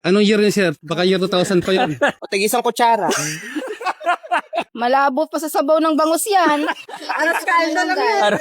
Anong year niya, sir? Baka year 2000 pa yun. O tig isang kutsara. Malabo pa sa sabaw ng bangus yan. Aras kain na lang yan.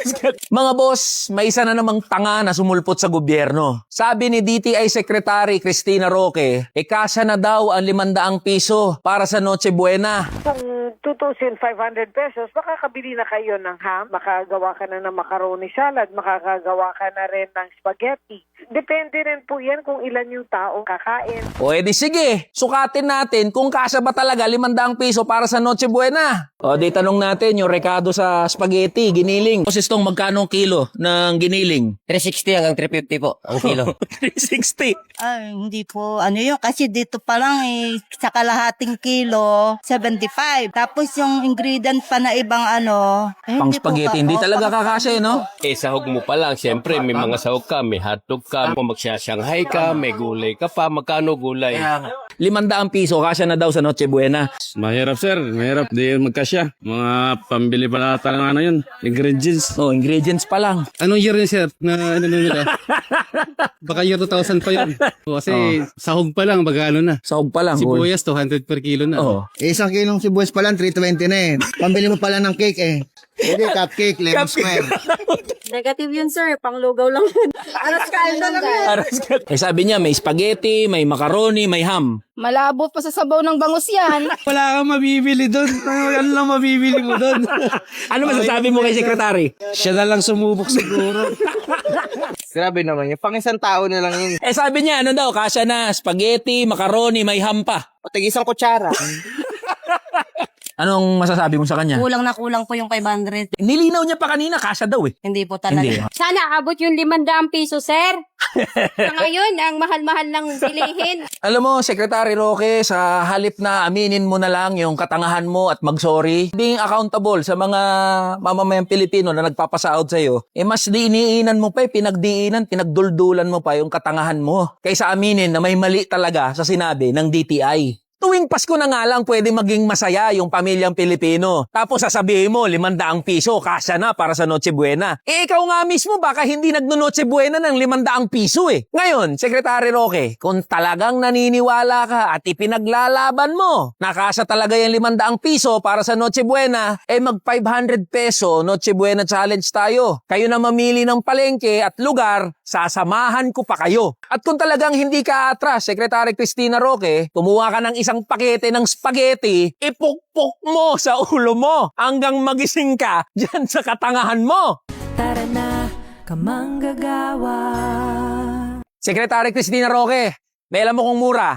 Mga boss, may isa na namang tanga na sumulpot sa gobyerno. Sabi ni DTI Secretary Cristina Roque, kasya na daw ang 500 piso para sa Noche Buena. Kung 2,500 pesos, makakabili na kayo ng ham, makagawa ka na ng macaroni salad, makakagawa ka na rin ng spaghetti. Depende rin po yan kung ilan yung taong kakain. O edi sige, sukatin natin kung kasya ba talaga 500 piso para sa Noche Buena. O di tanong natin yung rekado sa spaghetti, giniling. Boss Istong, magkano ang kilo ng giniling? 360 hanggang 350 po ang kilo. 360. Ay, hindi po. Ano yun? Kasi dito pa lang sa kalahating kilo, 75. Tapos yung ingredient pa na ibang Pang spaghetti, hindi talaga kakasya no? Sahog mo pa lang. Siyempre, may mga sahog ka, may hotdog ka, magsashanghai ka, may gulay ka pa. Magkano gulay? 500 piso, kasya na daw sa Noche Buena. Mahirap, sir. Mahirap. Di yun magkasya. Mga pambili pala talaga yun. Ingredients. Oh, ingredients pa lang. Anong year niya, sir? Na ano nila? Baka year 2000 pa yun. Kasi sahog pa lang, baga na. Sahog pa lang. Sibuyas, 200 per kilo na. Oh. Isang kilong sibuyas pa lang, 320 na eh. Pambili mo pala ng cake eh. Hindi, cupcake, lemon square. Negative yun, sir. Panglugaw lang yun. Aras kain na lang yan. Sabi niya, may spaghetti, may macaroni, may ham. Malabo pa sa sabaw ng bangus yan. Wala kang mabibili doon. Ano lang mabibili mo doon? Ano masasabi mo kay Secretary? Siya na lang sumubok siguro. Grabe naman yun. Pang isang tao na lang yun. Sabi niya, ano daw, kasya na, spaghetti, macaroni, may ham pa. O tig isang kutsara. Anong masasabi mo sa kanya? kulang na kulang po yung 500. Nilinaw niya pa kanina, kasya daw eh. Hindi po talaga. Hindi. Sana abot yung 500 piso, sir. Sa ngayon, ang mahal-mahal ng bilihin. Alam mo, Secretary Roque, sa halip na aminin mo na lang yung katangahan mo at mag-sorry, being accountable sa mga mamamayang Pilipino na nagpapasahod sa'yo, mas diiniinan mo pa, pinagdiinan, pinagduldulan mo pa yung katangahan mo. Kaysa aminin na may mali talaga sa sinabi ng DTI. Tuwing Pasko na nga lang pwede maging masaya yung pamilyang Pilipino. Tapos sasabihin mo, 500 piso, kasya na para sa Noche Buena. Ikaw nga mismo baka hindi nagno-Noche Buena ng 500 piso eh. Ngayon, Secretary Roque, kung talagang naniniwala ka at ipinaglalaban mo, nakasya talaga yung 500 piso para sa Noche Buena, mag 500 peso Noche Buena Challenge tayo. Kayo na mamili ng palengke at lugar, sasamahan ko pa kayo. At kung talagang hindi ka atras, Secretary Cristina Roque, kumuha ka ng isang pakete ng spaghetti, ipukpok mo sa ulo mo hanggang magising ka dyan sa katangahan mo. Tara na, kamanggagawa. Secretary Cristina Roque, may alam mo kung mura,